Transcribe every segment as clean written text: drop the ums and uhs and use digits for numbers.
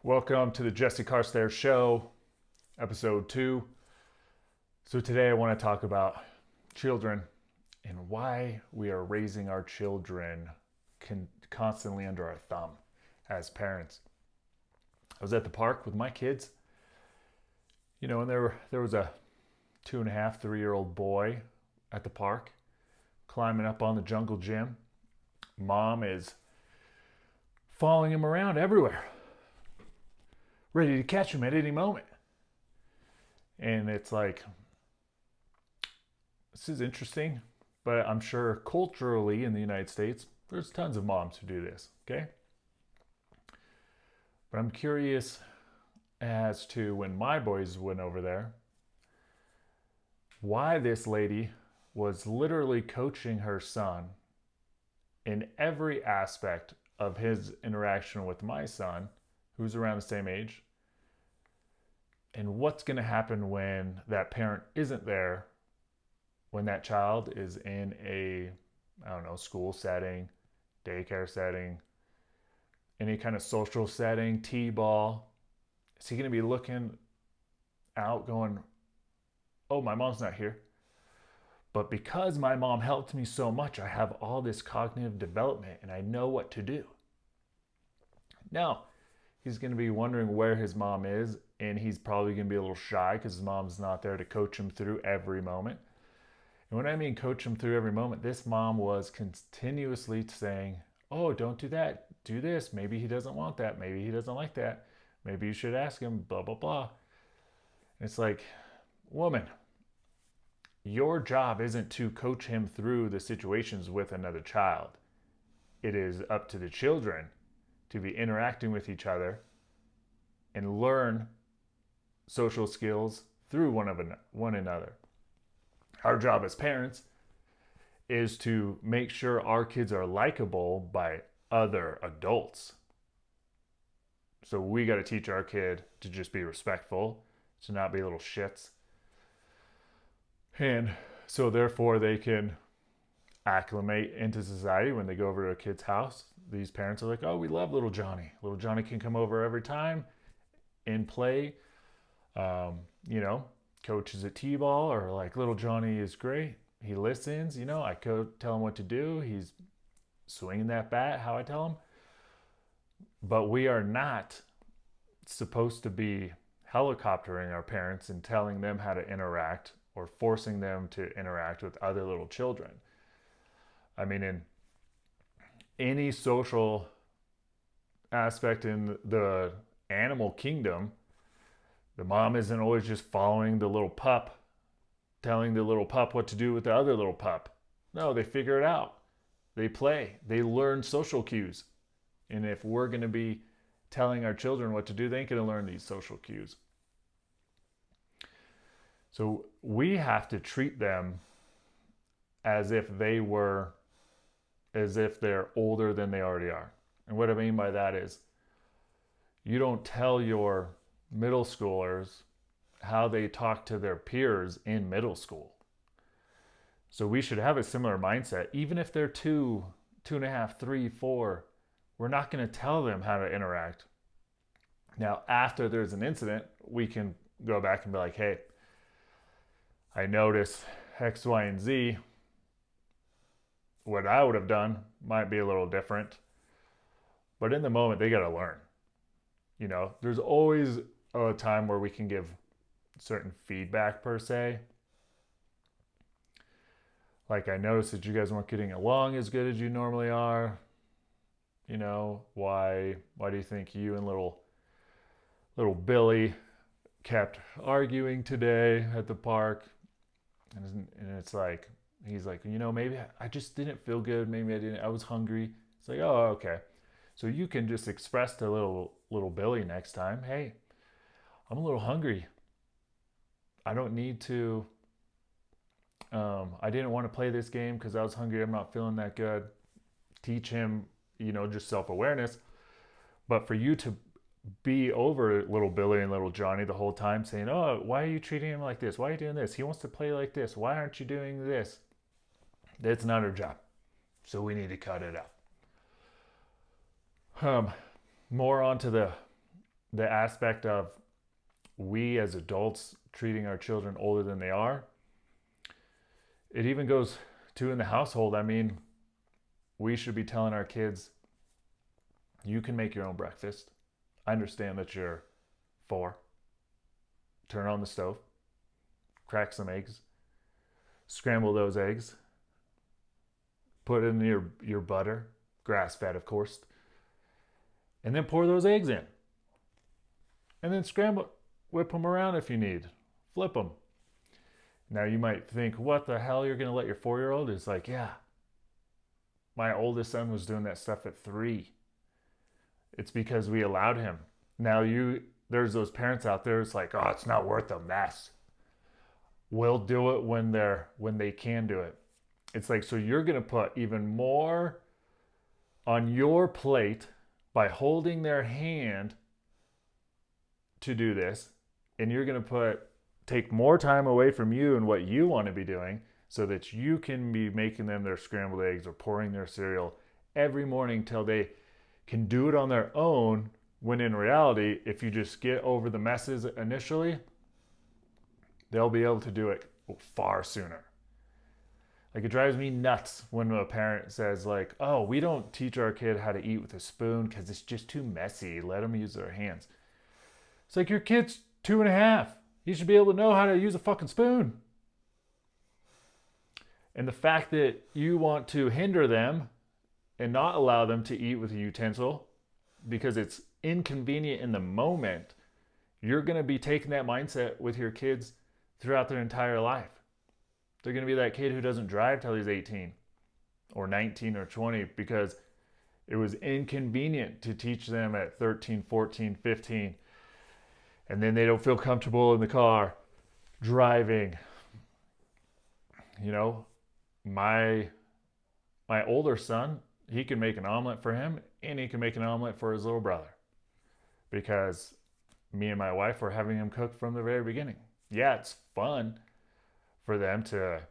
Welcome to the Jesse Carstairs Show, episode 2. So today I want to talk about children and why we are raising our children constantly under our thumb as parents. I was at the park with my kids, and there was a 2.5, 3-year-old boy at the park climbing up on the jungle gym. Mom is following him around everywhere, ready to catch him at any moment. And it's like, this is interesting, but I'm sure culturally in the United States, there's tons of moms who do this, okay? But I'm curious as to when my boys went over there, why this lady was literally coaching her son in every aspect of his interaction with my son, who's around the same age, and what's going to happen when that parent isn't there, when that child is in a, school setting, daycare setting, any kind of social setting, t-ball. Is he going to be looking out going, oh, my mom's not here? But because my mom helped me so much, I have all this cognitive development and I know what to do. Now, he's going to be wondering where his mom is, and he's probably going to be a little shy because his mom's not there to coach him through every moment. And when I mean coach him through every moment, this mom was continuously saying, oh, don't do that, do this. Maybe he doesn't want that. Maybe he doesn't like that. Maybe you should ask him, blah, blah, blah. And it's like, woman, your job isn't to coach him through the situations with another child. It is up to the children to be interacting with each other and learn social skills through one another. Our job as parents is to make sure our kids are likable by other adults. So we got to teach our kid to just be respectful, to not be little shits. And so therefore they can acclimate into society. When they go over to a kid's house, these parents are like, oh, we love little Johnny. Little Johnny can come over every time and play. Coaches at t-ball are like, little Johnny is great. He listens, I tell him what to do. He's swinging that bat how I tell him. But we are not supposed to be helicoptering our parents and telling them how to interact or forcing them to interact with other little children. I mean, in any social aspect in the animal kingdom, the mom isn't always just following the little pup, telling the little pup what to do with the other little pup. No, they figure it out. They play. They learn social cues. And if we're going to be telling our children what to do, they ain't going to learn these social cues. So we have to treat them as if they're older than they already are. And what I mean by that is, you don't tell your middle schoolers how they talk to their peers in middle school. So we should have a similar mindset. Even if they're 2.5, 3, 4, we're not going to tell them how to interact. Now, after there's an incident, we can go back and be like, hey, I noticed X, Y, and Z. What I would have done might be a little different. But in the moment, they got to learn. There's always a time where we can give certain feedback per se. Like, I noticed that you guys weren't getting along as good as you normally are. Why do you think you and little Billy kept arguing today at the park? And it's like, he's like, maybe I just didn't feel good. Maybe I was hungry. It's like, oh, okay. So you can just express to little Billy next time, hey, I'm a little hungry. I don't need to, I didn't want to play this game because I was hungry. I'm not feeling that good. Teach him, just self-awareness. But for you to be over little Billy and little Johnny the whole time saying, oh, why are you treating him like this? Why are you doing this? He wants to play like this. Why aren't you doing this? That's not our job. So we need to cut it out. More onto the the aspect of we as adults treating our children older than they are, it even goes to in the household. I mean, we should be telling our kids, you can make your own breakfast. I understand that you're 4. Turn on the stove, crack some eggs, scramble those eggs, put in your butter, grass fed, of course, and then pour those eggs in. And then scramble, whip them around if you need, flip them. Now you might think, what the hell, you're going to let your 4-year-old? It's like, yeah, my oldest son was doing that stuff at 3. It's because we allowed him. Now there's those parents out there, it's like, oh, it's not worth the mess. We'll do it when they can do it. It's like, so you're going to put even more on your plate by holding their hand to do this, and you're going to take more time away from you and what you want to be doing so that you can be making them their scrambled eggs or pouring their cereal every morning till they can do it on their own, when in reality, if you just get over the messes initially, they'll be able to do it far sooner. Like, it drives me nuts when a parent says like, oh, we don't teach our kid how to eat with a spoon because it's just too messy. Let them use their hands. It's like, your kid's 2.5. He should be able to know how to use a fucking spoon. And the fact that you want to hinder them and not allow them to eat with a utensil because it's inconvenient in the moment, you're going to be taking that mindset with your kids throughout their entire life. They're going to be that kid who doesn't drive till he's 18 or 19 or 20 because it was inconvenient to teach them at 13, 14, 15. And then they don't feel comfortable in the car driving. You know, my older son, he can make an omelet for him and he can make an omelet for his little brother because me and my wife were having him cook from the very beginning. Yeah, it's fun for them to,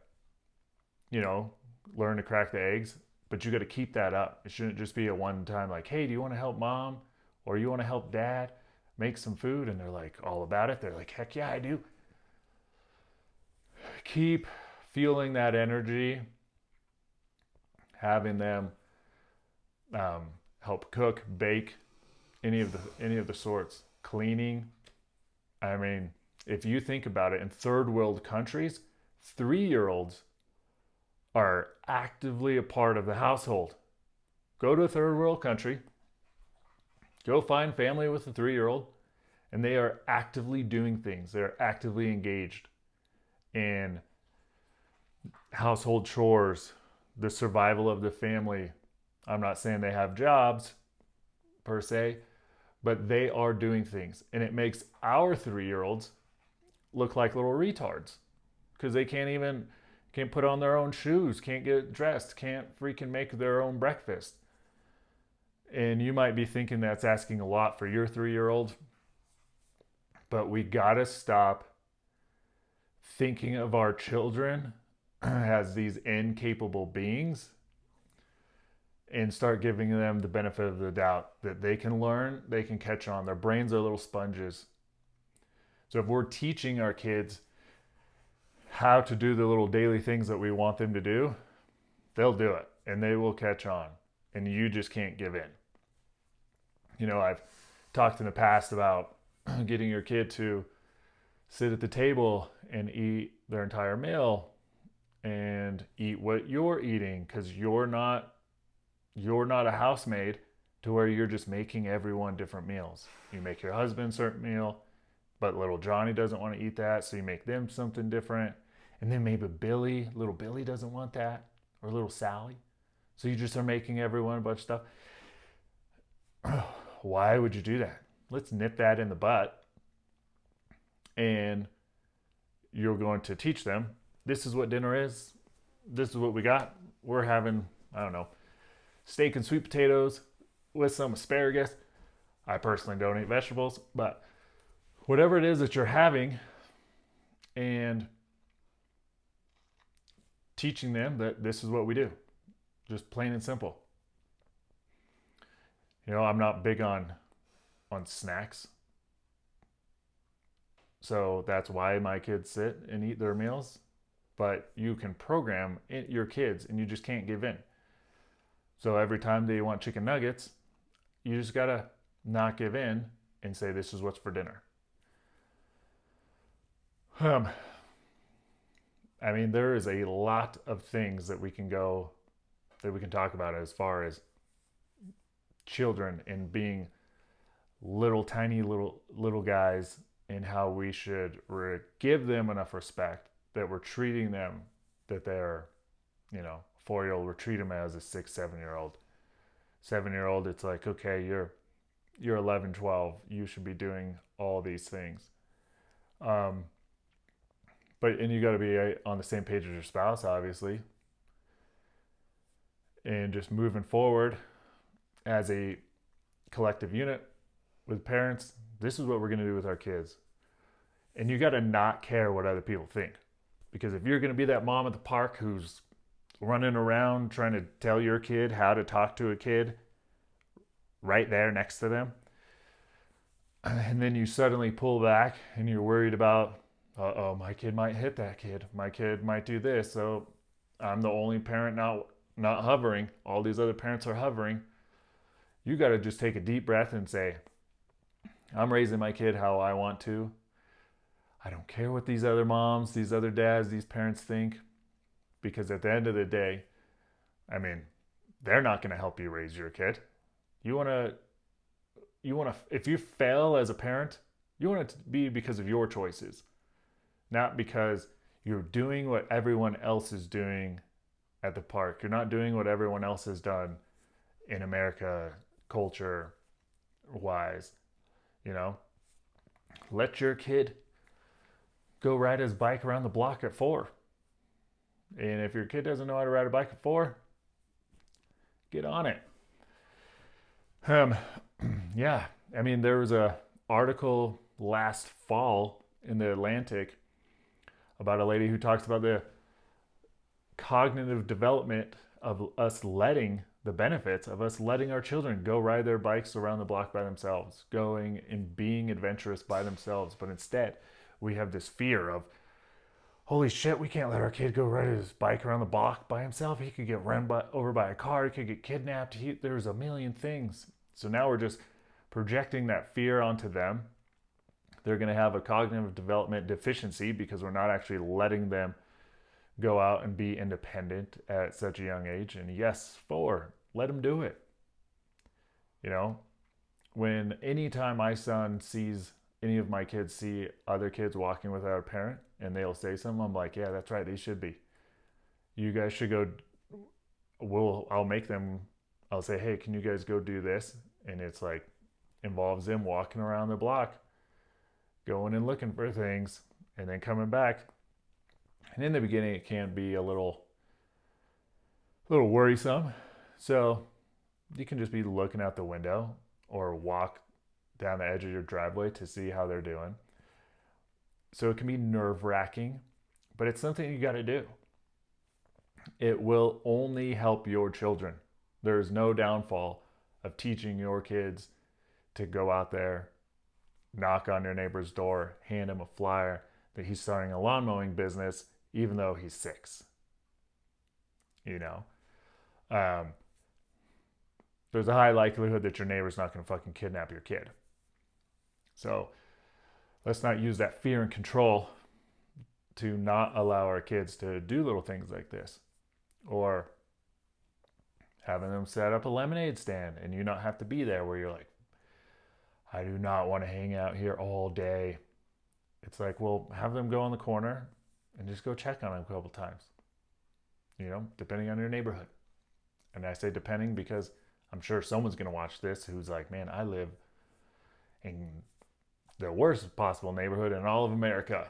learn to crack the eggs, but you got to keep that up. It shouldn't just be a one time like, hey, do you want to help mom or you want to help dad make some food? And they're like all about it. They're like, heck yeah, I do. Keep feeling that energy, having them help cook, bake, any of the sorts, cleaning. I mean, if you think about it, in third world countries, 3-year-olds are actively a part of the household. Go to a third world country, go find family with a 3-year-old, and they are actively doing things. They're actively engaged in household chores, the survival of the family. I'm not saying they have jobs per se, but they are doing things. And it makes our 3-year-olds look like little retards because they can't put on their own shoes, can't get dressed, can't freaking make their own breakfast. And you might be thinking that's asking a lot for your 3-year-old, but we gotta stop thinking of our children as these incapable beings and start giving them the benefit of the doubt that they can learn, they can catch on. Their brains are little sponges. So if we're teaching our kids how to do the little daily things that we want them to do, they'll do it and they will catch on, and you just can't give in. I've talked in the past about getting your kid to sit at the table and eat their entire meal and eat what you're eating, because you're not a housemaid to where you're just making everyone different meals. You make your husband a certain meal, but little Johnny doesn't want to eat that, so you make them something different. And then maybe little Billy doesn't want that, or little Sally. So you just are making everyone a bunch of stuff. Why would you do that? Let's nip that in the butt. And you're going to teach them, this is what dinner is. This is what we got. We're having, steak and sweet potatoes with some asparagus. I personally don't eat vegetables, but whatever it is that you're having, and teaching them that this is what we do. Just plain and simple. I'm not big on snacks. So that's why my kids sit and eat their meals. But you can program your kids and you just can't give in. So every time they want chicken nuggets, you just gotta not give in and say, this is what's for dinner. Um, I mean, there is a lot of things that we can talk about as far as children and being little tiny little guys, and how we should give them enough respect that we're treating them that they're, 4-year-old, we're treating them as a 6 7 year old. 7 year old, it's like, okay, you're 11 12, you should be doing all these things. um and you got to be on the same page as your spouse, obviously, and just moving forward as a collective unit with parents. This is what we're going to do with our kids. And you got to not care what other people think. Because if you're going to be that mom at the park who's running around trying to tell your kid how to talk to a kid right there next to them, and then you suddenly pull back and you're worried about, oh, my kid might hit that kid. My kid might do this. So I'm the only parent not hovering. All these other parents are hovering. You got to just take a deep breath and say, I'm raising my kid how I want to. I don't care what these other moms, these other dads, these parents think, because at the end of the day, I mean, they're not going to help you raise your kid. You want to if you fail as a parent, you want it to be because of your choices, not because you're doing what everyone else is doing at the park. You're not doing what everyone else has done in America, culture wise. Let your kid go ride his bike around the block at 4. And if your kid doesn't know how to ride a bike at 4, get on it. Yeah, I mean, there was a article last fall in the Atlantic about a lady who talks about the cognitive development of us letting the benefits of us letting our children go ride their bikes around the block by themselves, going and being adventurous by themselves. But instead, we have this fear of, holy shit, we can't let our kid go ride his bike around the block by himself. He could get run over by a car. He could get kidnapped. There's a million things. So now we're just projecting that fear onto them. They're going to have a cognitive development deficiency because we're not actually letting them go out and be independent at such a young age. And yes, 4, let them do it. When anytime my son sees any of my kids see other kids walking without a parent and they'll say something, I'm like, yeah, that's right, they should be. You guys should go. I'll say, hey, can you guys go do this? And it's like, involves them walking around the block, going and looking for things, and then coming back. And in the beginning, it can be a little worrisome. So you can just be looking out the window or walk down the edge of your driveway to see how they're doing. So it can be nerve-wracking, but it's something you got to do. It will only help your children. There's no downfall of teaching your kids to go out there, knock on your neighbor's door, hand him a flyer that he's starting a lawn mowing business, even though he's 6. There's a high likelihood that your neighbor's not going to fucking kidnap your kid. So let's not use that fear and control to not allow our kids to do little things like this. Or having them set up a lemonade stand and you not have to be there, where you're like, I do not want to hang out here all day. It's like, well, have them go in the corner and just go check on them a couple times, depending on your neighborhood. And I say depending because I'm sure someone's going to watch this who's like, man, I live in the worst possible neighborhood in all of America.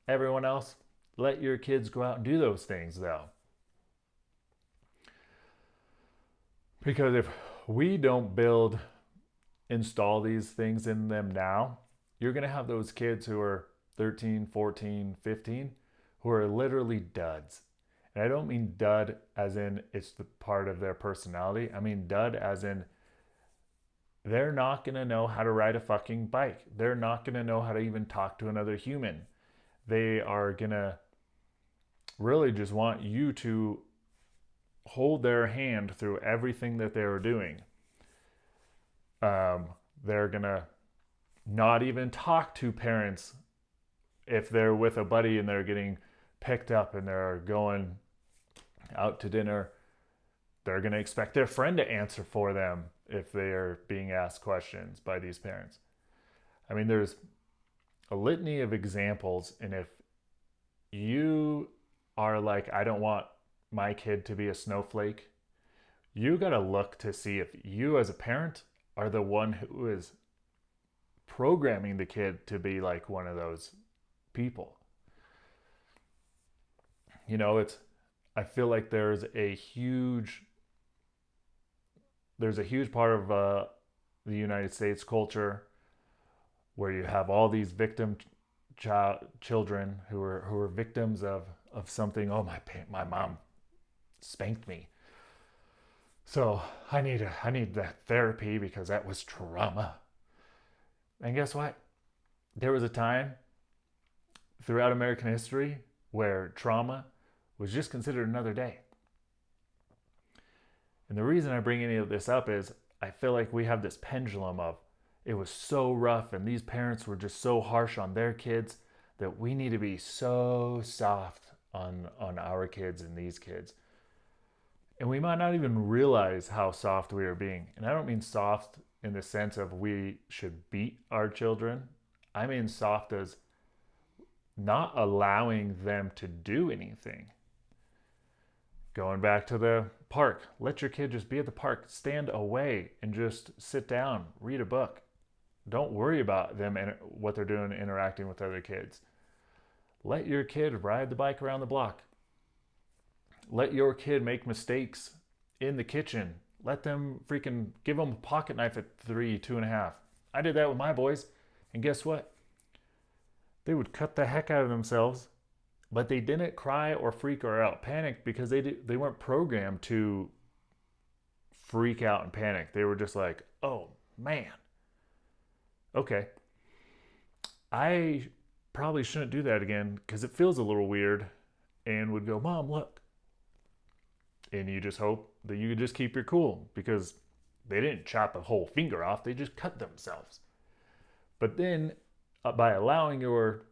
Everyone else, let your kids go out and do those things, though. Because if we don't install these things in them now, you're going to have those kids who are 13, 14, 15, who are literally duds. And I don't mean dud as in it's the part of their personality. I mean dud as in they're not going to know how to ride a fucking bike. They're not going to know how to even talk to another human. They are going to really just want you to hold their hand through everything that they're doing. They're going to not even talk to parents if they're with a buddy and they're getting picked up and they're going out to dinner. They're going to expect their friend to answer for them if they are being asked questions by these parents. I mean, there's a litany of examples, and if you are like, I don't want my kid to be a snowflake, you got to look to see if you as a parent are the one who is programming the kid to be like one of those people. You know, I feel like there's a huge part of the United States culture where you have all these children who are victims of something. Oh, my mom spanked me, so I need that therapy because that was trauma. And guess what? There was a time throughout American history where trauma was just considered another day. And the reason I bring any of this up is I feel like we have this pendulum of it was so rough and these parents were just so harsh on their kids that we need to be so soft on our kids and these kids. And we might not even realize how soft we are being. And I don't mean soft in the sense of we should beat our children. I mean soft as not allowing them to do anything. Going back to the park, let your kid just be at the park. Stand away and just sit down, read a book. Don't worry about them and what they're doing interacting with other kids. Let your kid ride the bike around the block. Let your kid make mistakes in the kitchen. Let them freaking give them a pocket knife at 3, 2.5. I did that with my boys, and guess what? They would cut the heck out of themselves, but they didn't cry or freak or out panic because they weren't programmed to freak out and panic. They were just like, oh man, okay, I probably shouldn't do that again because it feels a little weird, and would go, Mom, look. And you just hope that you could just keep your cool because they didn't chop a whole finger off, they just cut themselves. But then by allowing your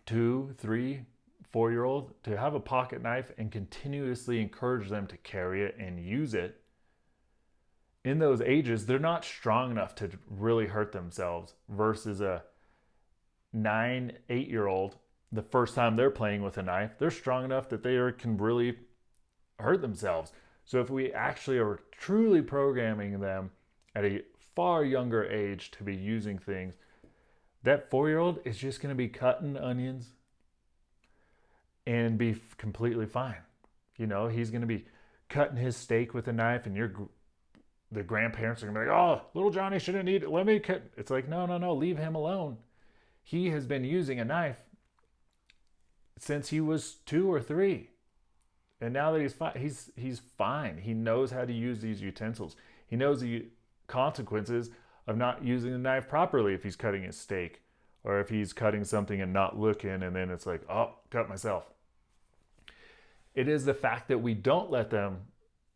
2, 3, 4-year-old to have a pocket knife and continuously encourage them to carry it and use it, in those ages, they're not strong enough to really hurt themselves versus a 9, 8-year-old. The first time they're playing with a knife, they're strong enough that they can really hurt themselves. So if we actually are truly programming them at a far younger age to be using things, that 4-year-old is just going to be cutting onions and be completely fine. You know, he's going to be cutting his steak with a knife, and the grandparents are going to be like, oh, little Johnny shouldn't eat it. Let me cut. It's like, no, leave him alone. He has been using a knife since he was 2 or 3. And now that he's fine. He knows how to use these utensils. He knows the consequences of not using the knife properly if he's cutting his steak, or if he's cutting something and not looking, and then it's like, oh, cut myself. It is the fact that we don't let them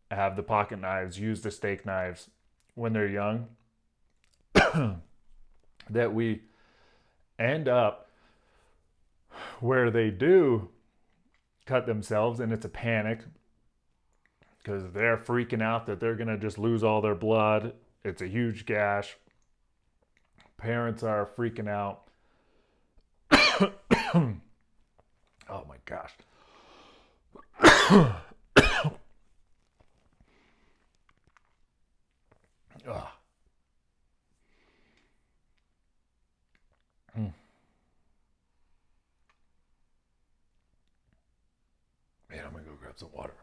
have the pocket knives, use the steak knives when they're young, that we end up where they do cut themselves, and it's a panic because they're freaking out that they're going to just lose all their blood. It's a huge gash. Parents are freaking out. Oh my gosh. Ugh. Man, I'm going to go grab some water.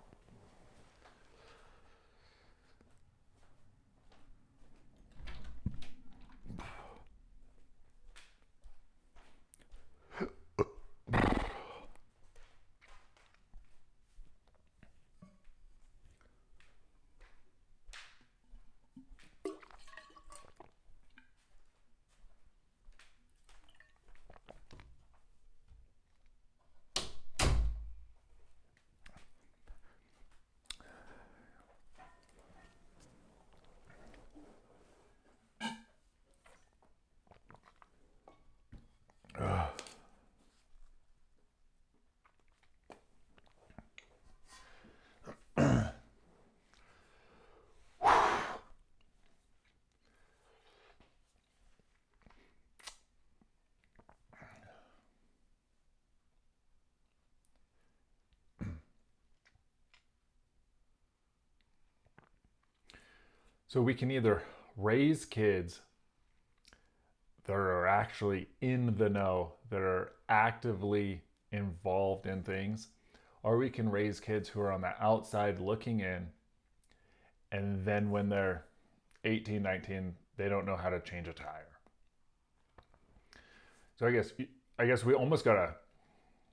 So we can either raise kids that are actually in the know, that are actively involved in things, or we can raise kids who are on the outside looking in, and then when they're 18, 19, they don't know how to change a tire. So I guess we almost got to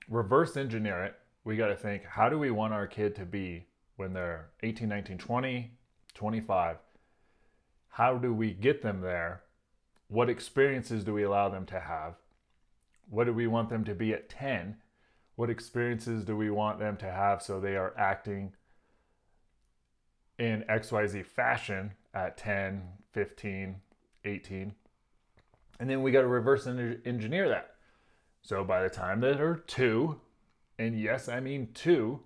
reverse engineer it. We got to think, how do we want our kid to be when they're 18, 19, 20, 25? How do we get them there? What experiences do we allow them to have? What do we want them to be at 10? What experiences do we want them to have so they are acting in XYZ fashion at 10, 15, 18? And then we got to reverse engineer that. So by the time that they're 2, and yes, I mean 2,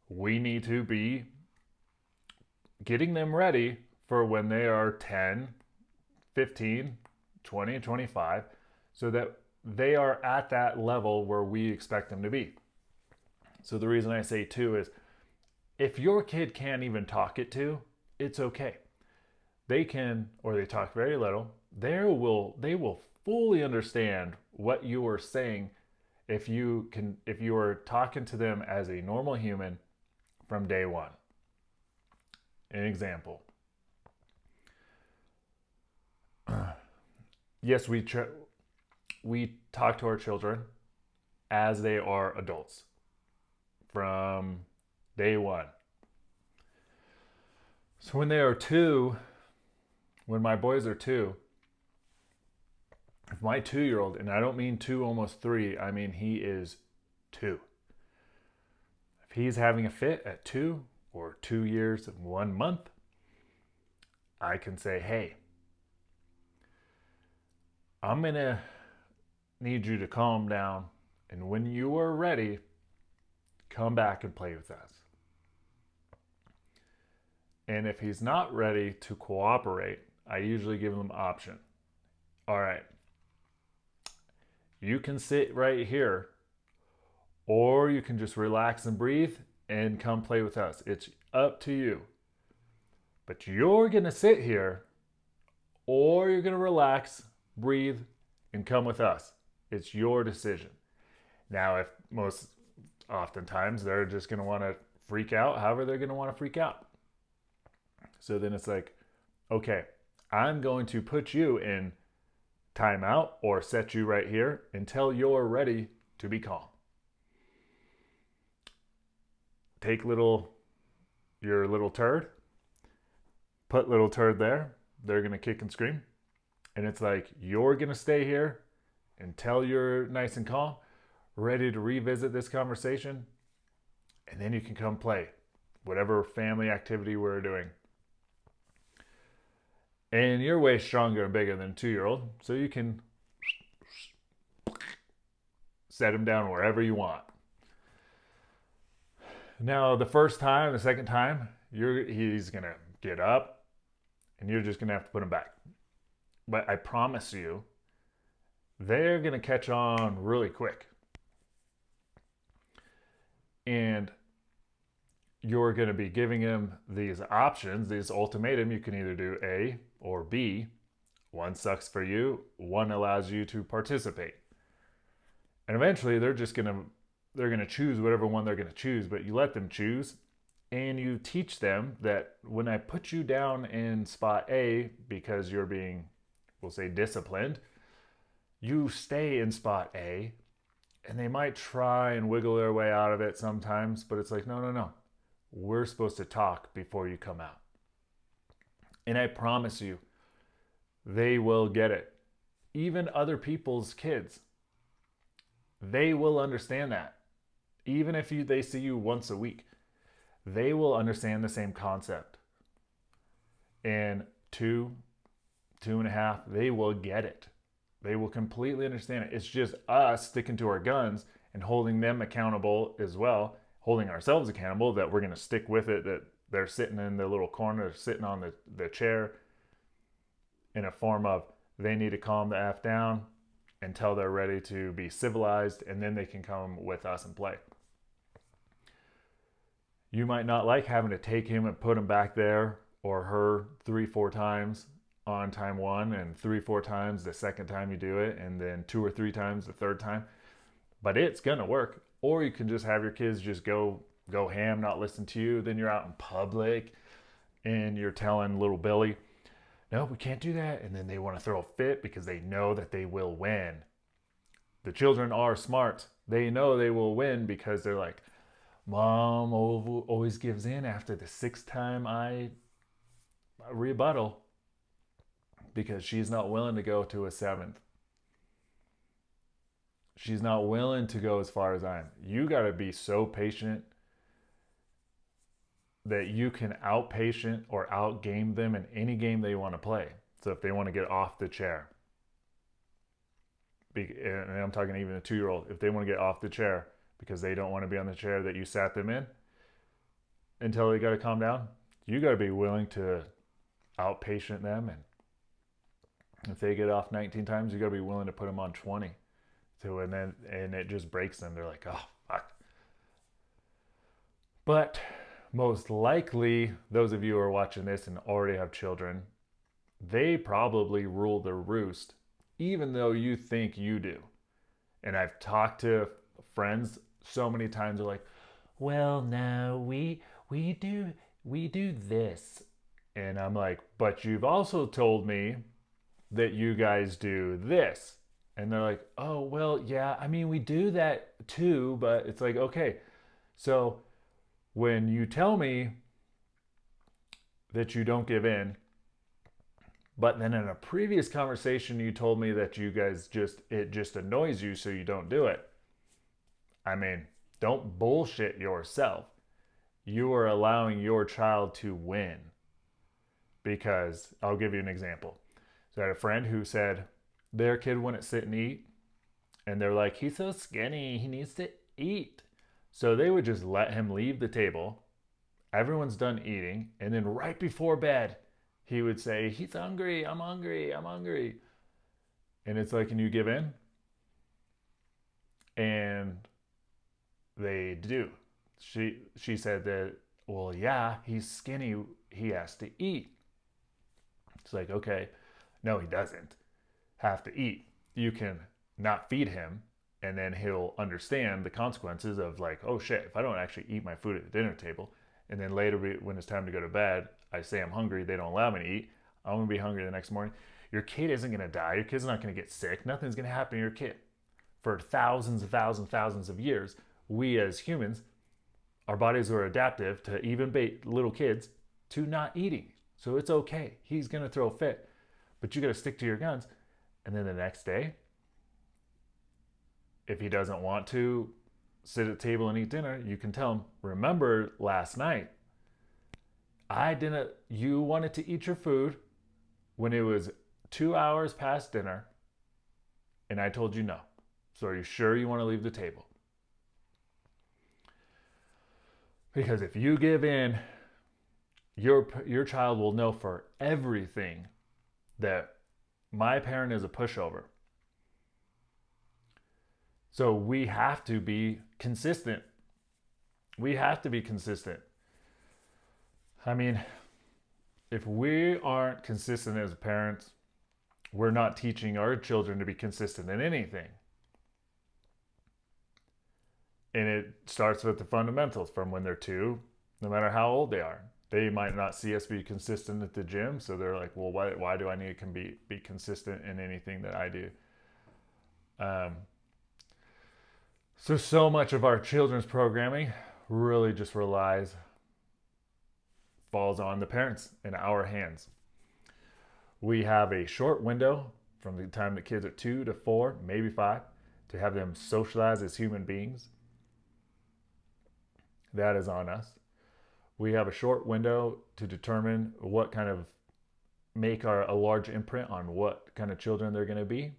we need to be getting them ready for when they are 10, 15, 20, 25, so that they are at that level where we expect them to be. So the reason I say 2 is if your kid can't even talk at 2, it's okay. They can, or they talk very little, they will fully understand what you are saying if you are talking to them as a normal human from day one. An example. Yes, we talk to our children as they are adults from day one. So when they are 2, when my boys are 2, if my 2-year-old, and I don't mean 2, almost 3, I mean he is 2. If he's having a fit at 2 or 2 years and 1 month, I can say, hey, I'm going to need you to calm down, and when you are ready, come back and play with us. And if he's not ready to cooperate, I usually give him an option. All right, you can sit right here, or you can just relax and breathe and come play with us. It's up to you. But you're going to sit here, or you're going to relax, breathe, and come with us. It's your decision. Now, if most oftentimes they're just going to want to freak out, however they're going to want to freak out. So then it's like, okay, I'm going to put you in timeout or set you right here until you're ready to be calm. Take your little turd, put little turd there. They're going to kick and scream. And it's like, you're going to stay here until you're nice and calm, ready to revisit this conversation. And then you can come play whatever family activity we're doing. And you're way stronger and bigger than a 2-year-old, so you can set him down wherever you want. Now, the first time, the second time, he's going to get up, and you're just going to have to put him back. But I promise you, they're going to catch on really quick. And you're going to be giving him these options, these ultimatum. You can either do A or B. One sucks for you, one allows you to participate. And eventually they're going to choose whatever one they're going to choose, but you let them choose and you teach them that when I put you down in spot A because you're being, we'll say, disciplined, you stay in spot A. And they might try and wiggle their way out of it sometimes, but it's like, no. We're supposed to talk before you come out. And I promise you, they will get it. Even other people's kids, they will understand that. Even if they see you once a week, they will understand the same concept. And 2, 2.5, they will get it. They will completely understand it. It's just us sticking to our guns and holding them accountable as well, holding ourselves accountable that we're going to stick with it, that they're sitting in the little corner, they're sitting on the chair in a form of they need to calm the F down until they're ready to be civilized, and then they can come with us and play. You might not like having to take him and put him back there or her 3-4 times on time one, and 3-4 times the second time you do it, and then 2 or 3 times the third time. But it's gonna work. Or you can just have your kids just go ham, not listen to you. Then you're out in public and you're telling little Billy, no, we can't do that. And then they want to throw a fit because they know that they will win. The children are smart. They know they will win because they're like, Mom always gives in after the sixth time I rebuttal because she's not willing to go to a seventh. She's not willing to go as far as I am. You got to be so patient that you can outpatient or outgame them in any game they want to play. So if they want to get off the chair, and I'm talking even a 2-year-old, if they want to get off the chair because they don't want to be on the chair that you sat them in until they got to calm down, you got to be willing to outpatient them. And if they get off 19 times, you got to be willing to put them on 20. So and it just breaks them. They're like, oh fuck. But most likely, those of you who are watching this and already have children, they probably rule the roost, even though you think you do. And I've talked to friends so many times. They're like, well, no, we do this. And I'm like, but you've also told me that you guys do this. And they're like, oh, well, yeah, I mean, we do that too. But it's like, okay, so when you tell me that you don't give in, but then in a previous conversation you told me that you guys it just annoys you so you don't do it. I mean, don't bullshit yourself. You are allowing your child to win. Because I'll give you an example. So I had a friend who said their kid wouldn't sit and eat, and they're like, he's so skinny, he needs to eat. So they would just let him leave the table. Everyone's done eating. And then right before bed, he would say, he's hungry, I'm hungry, I'm hungry. And it's like, can you give in? And they do. She said that, well, yeah, he's skinny, he has to eat. It's like, okay, no, he doesn't have to eat. You can not feed him, and then he'll understand the consequences of like, oh shit, if I don't actually eat my food at the dinner table, and then later when it's time to go to bed, I say I'm hungry, they don't allow me to eat, I'm gonna be hungry the next morning. Your kid isn't gonna die, your kid's not gonna get sick, nothing's gonna happen to your kid. For thousands and thousands of years, we as humans, our bodies are adaptive to even little kids to not eating. So it's okay, he's gonna throw a fit, but you gotta stick to your guns. And then the next day, if he doesn't want to sit at the table and eat dinner, you can tell him, remember last night, you wanted to eat your food when it was 2 hours past dinner, and I told you no. So are you sure you want to leave the table? Because if you give in, your child will know for everything that my parent is a pushover. So we have to be consistent. We have to be consistent. I mean, if we aren't consistent as parents, we're not teaching our children to be consistent in anything. And it starts with the fundamentals from when they're 2, no matter how old they are. They might not see us be consistent at the gym, so they're like, well, why do I need to be consistent in anything that I do? So much of our children's programming really just falls on the parents in our hands. We have a short window from the time the kids are 2 to 4, maybe 5, to have them socialize as human beings. That is on us. We have a short window to determine what kind of make a large imprint on what kind of children they're going to be.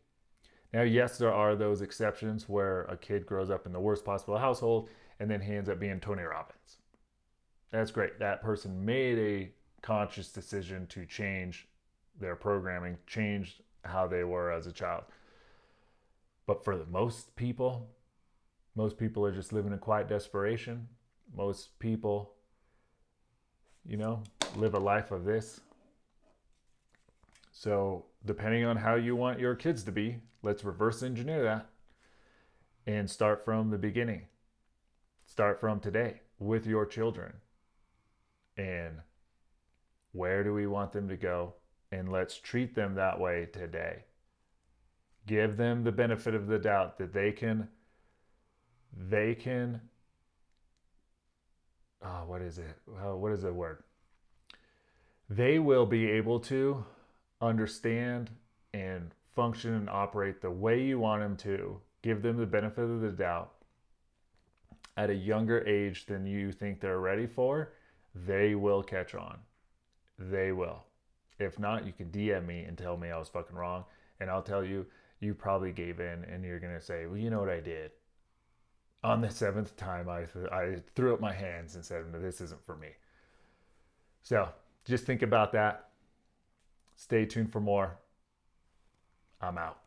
Now, yes, there are those exceptions where a kid grows up in the worst possible household and then he ends up being Tony Robbins. That's great. That person made a conscious decision to change their programming, change how they were as a child. But for most people are just living in quiet desperation. Most people live a life of this. So, depending on how you want your kids to be, let's reverse engineer that and start from the beginning. Start from today with your children. And where do we want them to go? And let's treat them that way today. Give them the benefit of the doubt that they can what is it? What is the word? They will be able to understand and function and operate the way you want them to. Give them the benefit of the doubt at a younger age than you think they're ready for. They will catch on. They will. If not, you can DM me and tell me I was fucking wrong, and I'll tell you, you probably gave in, and you're gonna say, well, you know what I did? On the 7th time, I threw up my hands and said, no, this isn't for me. So just think about that. Stay tuned for more. I'm out.